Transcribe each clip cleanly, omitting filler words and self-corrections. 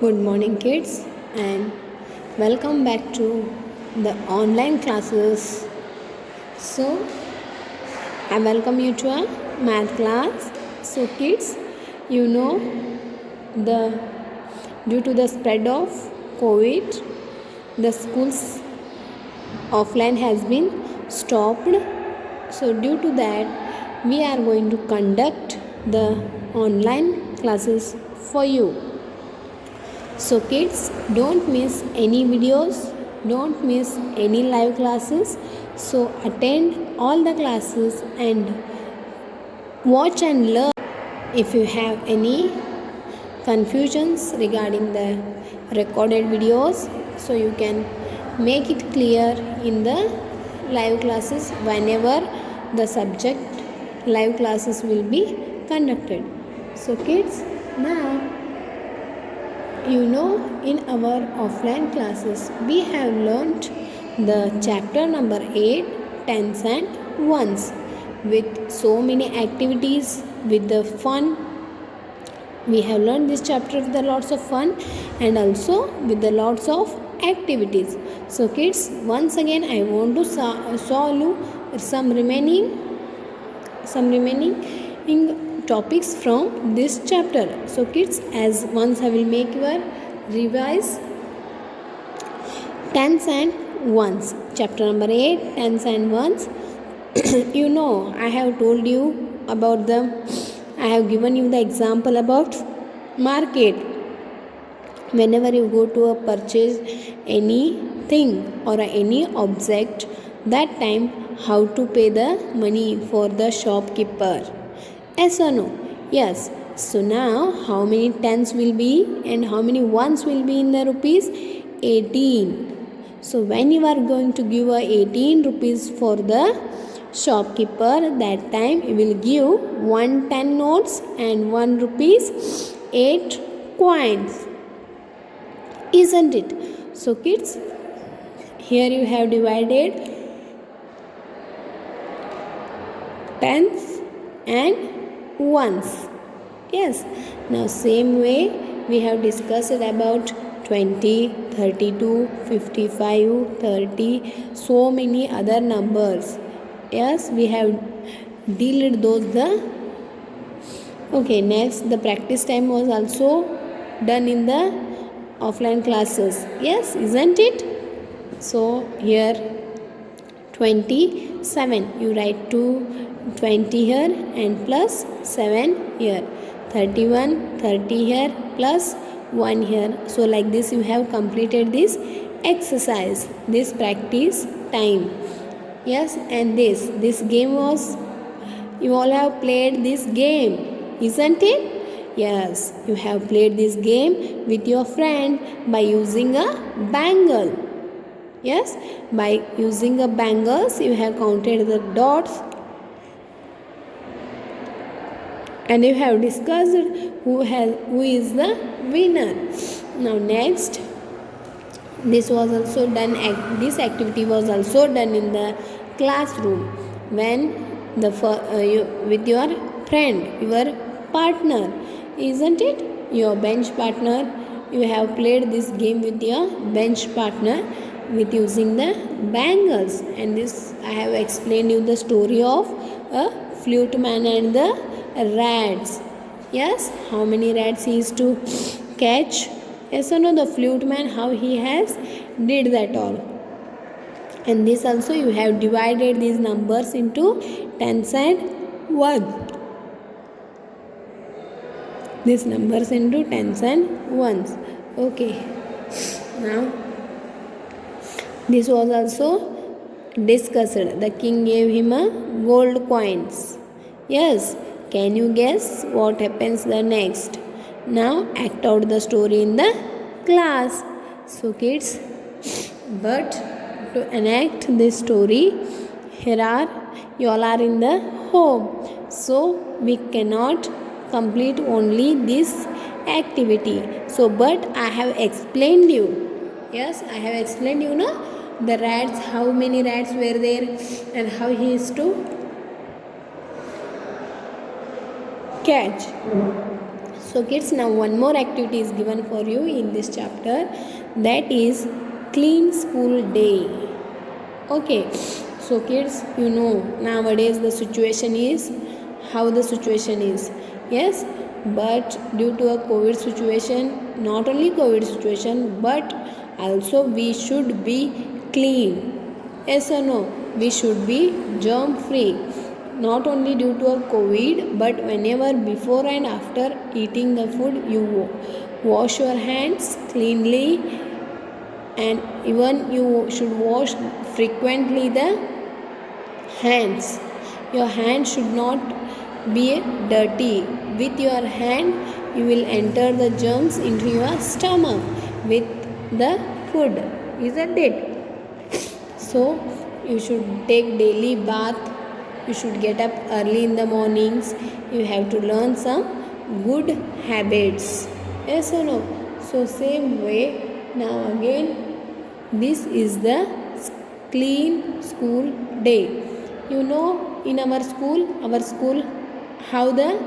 Good morning, kids, and welcome back to the online classes. So, I welcome you to a math class. So, kids, you know the due to the spread of COVID, the schools offline has been stopped. So, due to that, we are going to conduct the online classes for you. So kids, don't miss any videos, don't miss any live classes. So attend all the classes and watch and learn. If you have any confusions regarding the recorded videos, so you can make it clear in the live classes whenever the subject live classes will be conducted. So kids, now in our offline classes, we have learnt the chapter number 8, tens and ones with so many activities, with the fun. We have learned this chapter with the lots of fun and also with the lots of activities. So kids, once again I want to solve some remaining topics from this chapter. So kids, as once I will make your revise tens and ones, chapter number 8, tens and ones. I have told you about I have given you the example about market. Whenever you go to a purchase anything or any object, that time how to pay the money for the shopkeeper? Yes or no? Yes. So now how many tens will be and how many ones will be in the rupees? 18. So when you are going to give a 18 rupees for the shopkeeper, that time you will give 1 10 notes and 1 rupees 8 coins. Isn't it? So kids, here you have divided tens and ones. Yes. Now same way we have discussed about 20, 32, 55, 30, so many other numbers. Yes, we have dealt those. Okay, next the practice time was also done in the offline classes. Yes, isn't it? So here 27, you write 20 here and plus 7 here. 31, 30 here plus 1 here. So like this you have completed this exercise, this practice time. Yes, and this game was, you all have played this game, isn't it? Yes, you have played this game with your friend by using a bangle. Yes, by using a bangles you have counted the dots and you have discussed who is the winner. Now next, this activity was also done in the classroom when with your friend, your partner, isn't it? Your bench partner. You have played this game with your bench partner with using the bangles, and this I have explained you the story of a flute man and the rats. Yes, how many rats he is to catch? Yes or no? The flute man, how he has did that all. And this also you have divided these numbers into tens and ones. These numbers into tens and ones. Okay. Now this was also discussed. The king gave him a gold coins. Yes. Can you guess what happens the next? Now act out the story in the class. So kids, but to enact this story, you all are in the home. So we cannot complete only this activity. So but I have explained you. Yes, I have explained you the rats, how many rats were there and how he is to catch. So kids, now one more activity is given for you in this chapter, that is clean school day. Okay, so kids, you know nowadays the situation is how the situation is. Yes, but due to a COVID situation, not only COVID situation, but also we should be clean. Yes or no? We should be germ free. Not only due to a COVID, but whenever before and after eating the food, you wash your hands cleanly, and even you should wash frequently the hands. Your hand should not be dirty. With your hand, you will enter the germs into your stomach with the food, isn't it? So you should take daily bath. You should get up early in the mornings. You have to learn some good habits. Yes or no? So same way, now again, this is the clean school day. You know, in our school, how the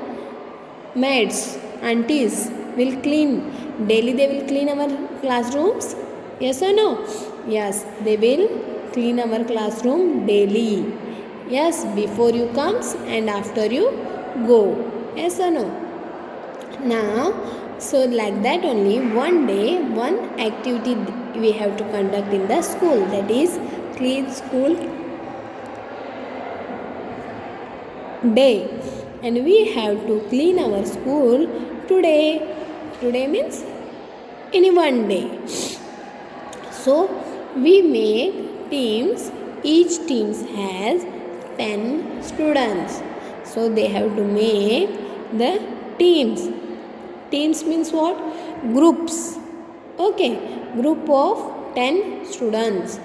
maids, aunties will clean. Daily they will clean our classrooms. Yes or no? Yes, they will clean our classroom daily. Yes, before you comes and after you go. Yes or no? Now, so like that only, one day, one activity we have to conduct in the school, that is clean school day. And we have to clean our school today. Today means in one day. So we make teams. Each team has 10 students. So they have to make the teams. Teams means what? Groups. Okay, group of 10 students.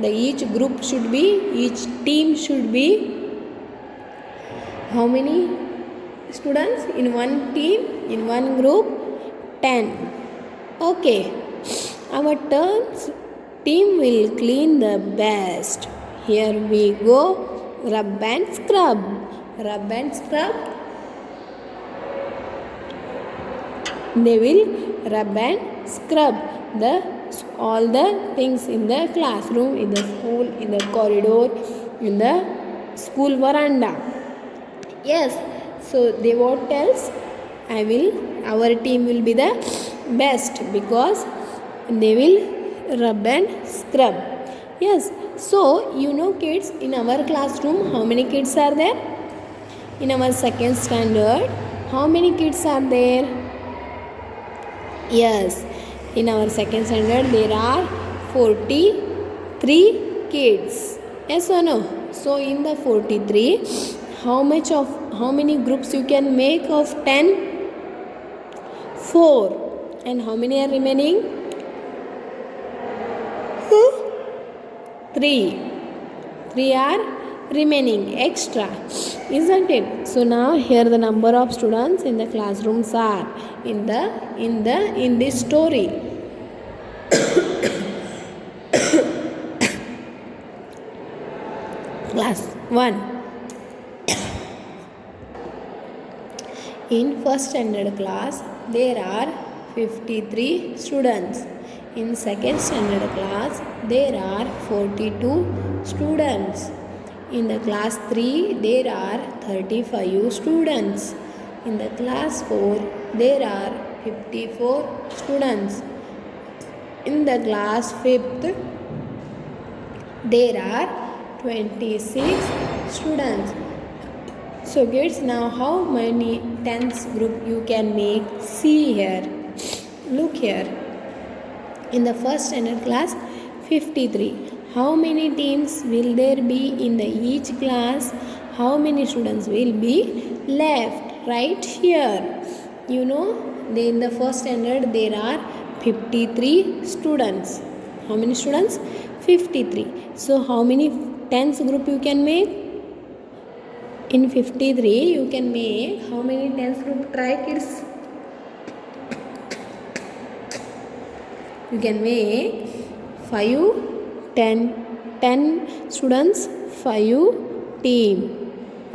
Each team should be how many students in one team, in one group? 10. Okay, our team will clean the best. Here we go. Rub and scrub. Rub and scrub. They will rub and scrub all the things in the classroom, in the school, in the corridor, in the school veranda. Yes, so they what else? Our team will be the best because they will rub and scrub. Yes, so you know kids, in our classroom, how many kids are there? In our second standard, how many kids are there? Yes, in our second standard there are 43 kids. Yes or no? So in the 43, how many groups you can make of 10? 4. And how many are remaining? 3. 3 are remaining extra, isn't it? So now here the number of students in the classrooms are in this story. Class 1. In first standard class, there are 53 students. In second standard class, there are 42 students. In the class 3, there are 35 students. In the class 4, there are 54 students. In the class 5th, there are 26 students. So kids, now how many tens group you can make? See here. Look here. In the first standard class, 53. How many teams will there be in each class? How many students will be left? Right here. You know, in the first standard there are 53 students. How many students? 53. So how many tens group you can make? In 53 you can make how many tens group? Try kids. You can make 5, 10 students, 5 team.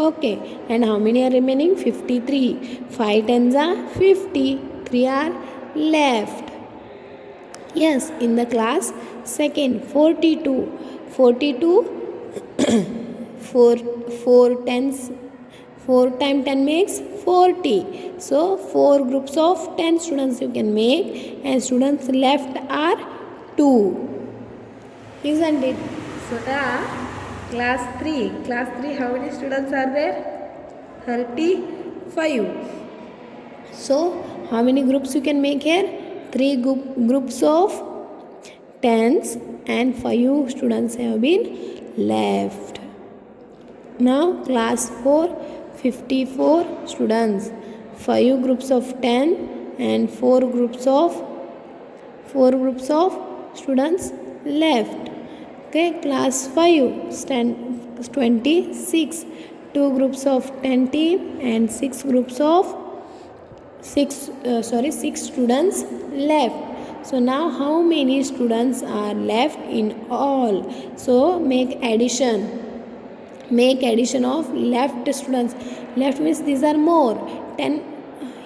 Okay, and how many are remaining? 53. 5 tens are 50. 3 are left. Yes, in the class second, 42. 42, 4, 4 tens, 4 times 10 makes 40. So, 4 groups of 10 students you can make, and students left are 2. Isn't it? So, class 3, how many students are there? 35. So, how many groups you can make here? 3 groups of 10s and 5 students have been left. Now, class 4, 54 students. 5 groups of 10 and 4 groups of students left. Okay, class 5, stand 26. 2 groups of 10 team and 6 groups of 6 students left. So now how many students are left in all? So make addition of left students. Left means these are more. 10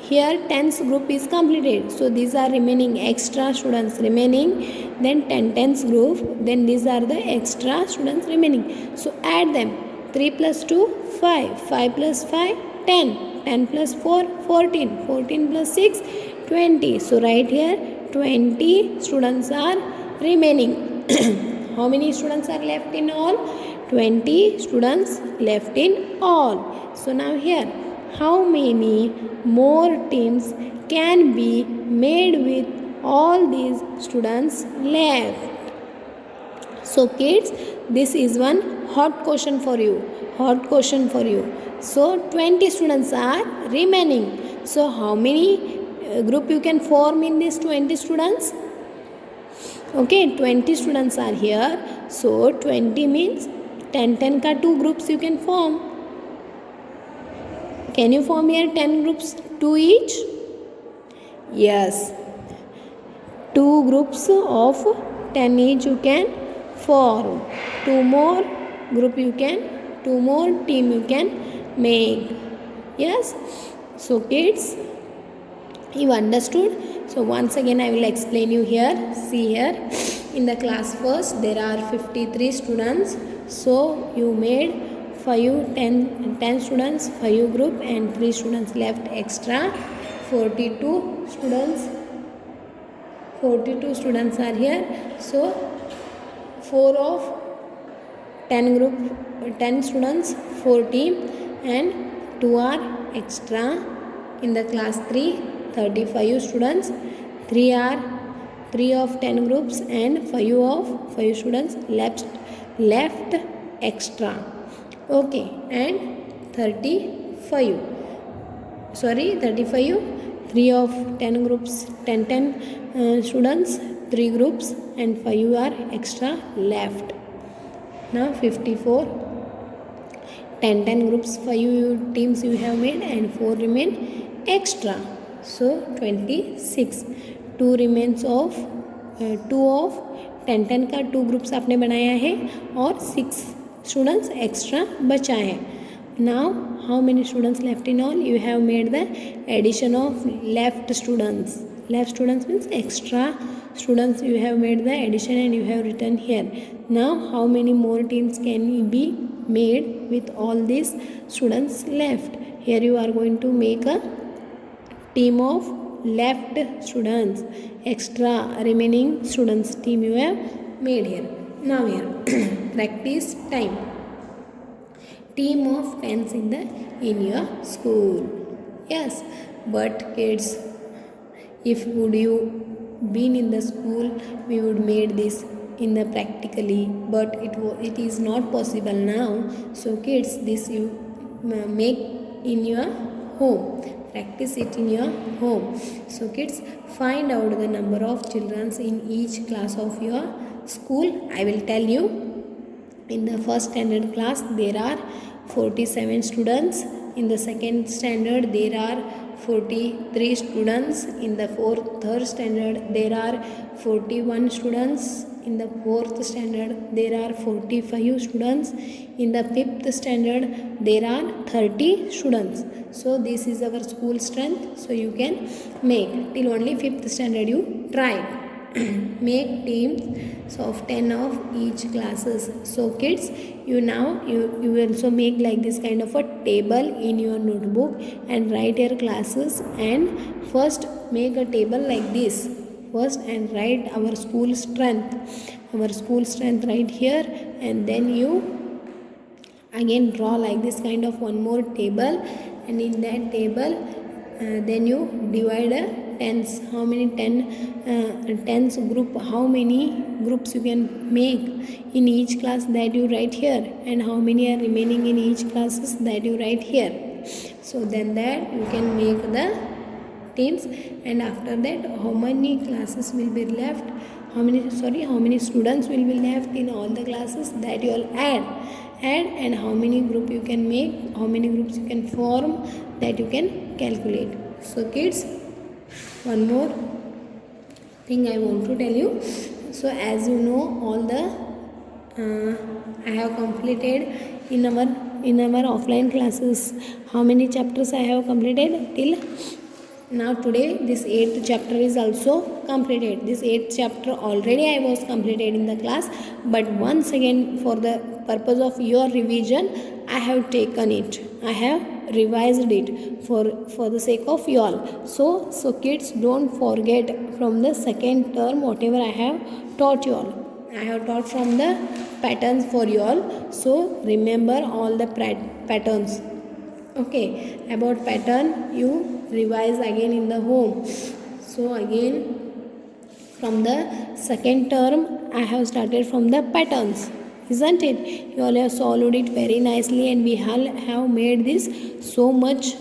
here 10th group is completed, so these are remaining extra students remaining. Then 10th group, then these are the extra students remaining. So add them. 3 plus 2 5, 5 plus 5 10, 10 plus 4 14, 14 plus 6 20. So right here 20 students are remaining. How many students are left in all? 20 students left in all. So now here, how many more teams can be made with all these students left? So kids, this is one hot question for you. So 20 students are remaining. So how many group you can form in these 20 students? Okay, 20 students are here. So 20 means 10 ka 2 groups you can form. Can you form here 10 groups, 2 each? Yes. 2 groups of 10 each you can form. 2 more team you can make. Yes. So kids, you understood? So once again I will explain you here. See here, in the class first there are 53 students. So you made 10 students, 5 group and 3 students left extra. 42 students are here. So 4 of 10 group, 10 students, 4 team and 2 are extra. In the class 3, 35 students, 3 of 10 groups and 5 of 5 students left extra. Okay, and 35, 3 of 10 groups, 10 students, 3 groups and 5 are extra left. Now 54, 10 groups, 5 teams you have made and 4 remain extra. So 26, 2 remains of 2 of 10 का 2 groups आपने बनाया है और 6 students extra बचा है. Now how many students left in all? You have made the addition of left students. Left students means extra students. You have made the addition and you have written here. Now how many more teams can be made with all these students left? Here you are going to make a team of left students, extra remaining students team you have made here. Now here practice time. Team of 10s in your school. Yes, but kids, if would you been in the school, we would made this in the practically, but it is not possible now. So kids, this you make in your home. Practice it in your home. So kids, find out the number of children in each class of your school. I will tell you. In the first standard class there are 47 students. In the second standard there are 43 students. In the third standard there are 41 students. In the 4th standard there are 45 students. In the 5th standard there are 30 students. So this is our school strength. So you can make till only 5th standard you try. Make teams of 10 of each classes. So kids, you also make like this kind of a table in your notebook and write your classes. And first make a table like this first and write our school strength right here. And then you again draw like this kind of one more table, and in that table then you divide a tens. How many tens group, how many groups you can make in each class, that you write here, and how many are remaining in each classes, that you write here. So then that you can make the teams. And after that, how many classes will be left, how many students will be left in all the classes, that you all add, and how many group you can make, how many groups you can form, that you can calculate. So kids, one more thing I want to tell you. So as you know, all the I have completed in our offline classes. How many chapters I have completed till now? Today this 8th chapter is also completed. This 8th chapter already I was completed in the class, but once again for the purpose of your revision I have taken it, I have revised it for the sake of you all. So kids, don't forget from the second term whatever I have taught you all. I have taught from the patterns for you all. So remember all the patterns. Okay, about pattern you revise again in the home. So again from the second term I have started from the patterns, isn't it? You all have solved it very nicely, and we have made this so much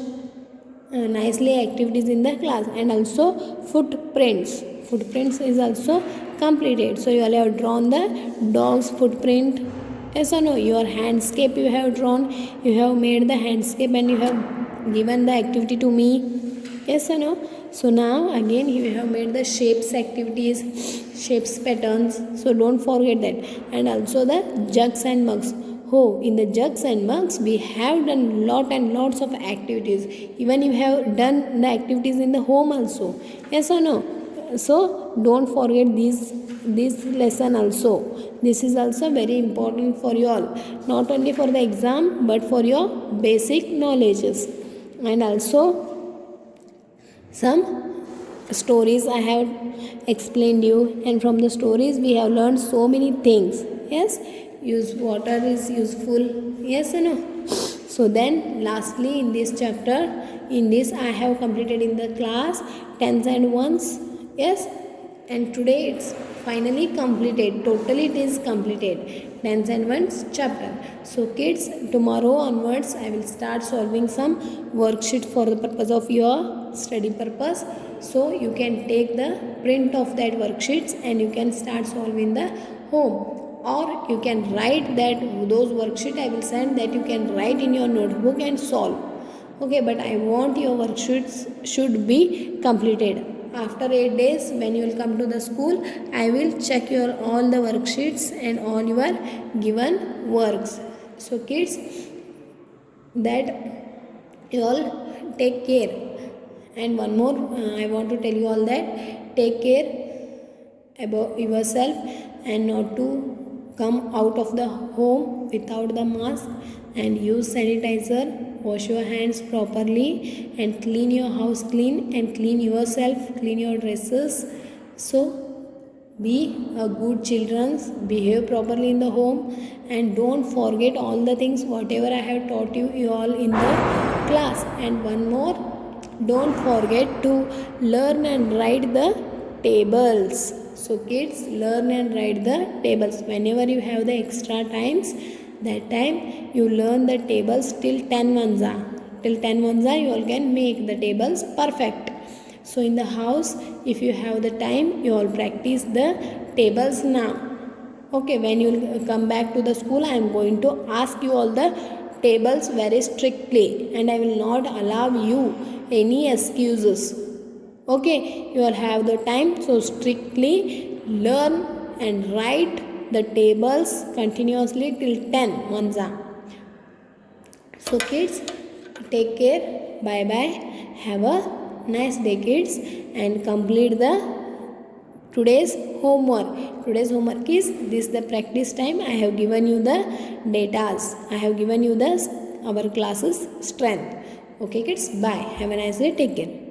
nicely activities in the class. And also footprints is also completed. So you all have drawn the dog's footprint, yes or no? Your handscape you have drawn, you have made the handscape and you have given the activity to me, yes or no? So now again you have made the shapes activities, shapes patterns, so don't forget that. And also the jugs and mugs. Oh, in the jugs and mugs we have done lot and lots of activities. Even you have done the activities in the home also, yes or no? So don't forget this lesson also. This is also very important for you all, not only for the exam but for your basic knowledges. And also some stories I have explained you, and from the stories we have learned so many things. Yes, water is useful, yes or no? So then lastly in this chapter, in this I have completed in the class tens and ones, yes, and today it's finally completed, totally it is completed, tens and ones chapter. So kids, tomorrow onwards I will start solving some worksheet for the purpose of your study purpose. So you can take the print of that worksheets and you can start solving the home, or you can write that those worksheet I will send, that you can write in your notebook and solve. Okay, but I want your worksheets should be completed. After 8 days when you will come to the school, I will check your all the worksheets and all your given works. So kids, that you all take care. And one more I want to tell you all that take care about yourself and not to come out of the home without the mask, and use sanitizer, wash your hands properly, and clean your house clean, and clean yourself, clean your dresses. So be a good children, behave properly in the home, and don't forget all the things whatever I have taught you all in the class. And one more, don't forget to learn and write the tables. So kids, learn and write the tables whenever you have the extra times. That time you learn the tables till 10 vanza. Till 10 vanza you all can make the tables perfect. So in the house, if you have the time, you all practice the tables now. Okay, when you will come back to the school, I am going to ask you all the tables very strictly, and I will not allow you any excuses. Okay, you all have the time, so strictly learn and write the tables continuously till 10 onza. So kids, take care. Bye bye. Have a nice day kids, and complete the today's homework. Today's homework is this, the practice time. I have given you the datas. I have given you the our classes strength. Okay kids, bye. Have a nice day. Take care.